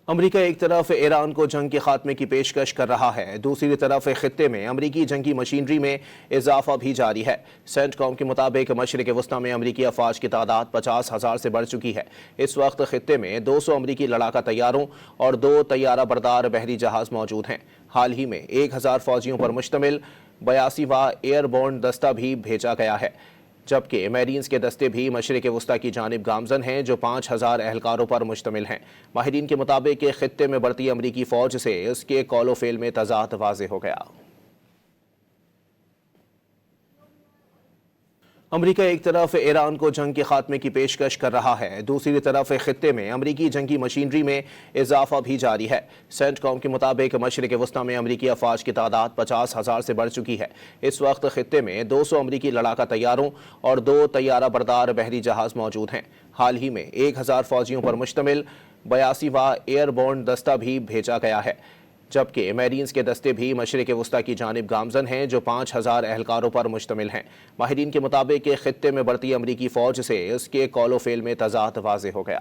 امریکہ ایک طرف ایران کو جنگ کے خاتمے کی پیشکش کر رہا ہے، دوسری طرف خطے میں امریکی جنگی مشینری میں اضافہ بھی جاری ہے۔ سینٹ کام کے مطابق مشرق وسطی میں امریکی افواج کی تعداد 50,000 سے بڑھ چکی ہے۔ اس وقت خطے میں 200 امریکی لڑاکا طیاروں اور 2 طیارہ بردار بحری جہاز موجود ہیں۔ حال ہی میں 1000 فوجیوں پر مشتمل 82واں ایئر بورن دستہ بھی بھیجا گیا ہے، جبکہ میرینز کے دستے بھی مشرق وسطی کی جانب گامزن ہیں جو 5000 اہلکاروں پر مشتمل ہیں۔ ماہرین کے مطابق خطے میں بڑھتی امریکی فوج سے اس کے قول و فعل میں تضاد واضح ہو گیا۔ امریکہ ایک طرف ایران کو جنگ کے خاتمے کی پیشکش کر رہا ہے، دوسری طرف خطے میں امریکی جنگی مشینری میں اضافہ بھی جاری ہے۔ سینٹ کام کے مطابق مشرق وسطی میں امریکی افواج کی تعداد 50,000 سے بڑھ چکی ہے۔ اس وقت خطے میں 200 امریکی لڑاکا طیاروں اور 2 طیارہ بردار بحری جہاز موجود ہیں۔ حال ہی میں 1000 فوجیوں پر مشتمل 82واں ایئر بورن دستہ بھی بھیجا گیا ہے، جبکہ میرینز کے دستے بھی مشرق وسطی کی جانب گامزن ہیں جو 5000 اہلکاروں پر مشتمل ہیں۔ ماہرین کے مطابق خطے میں بڑھتی امریکی فوج سے اس کے قول و فعل میں تضاد واضح ہو گیا۔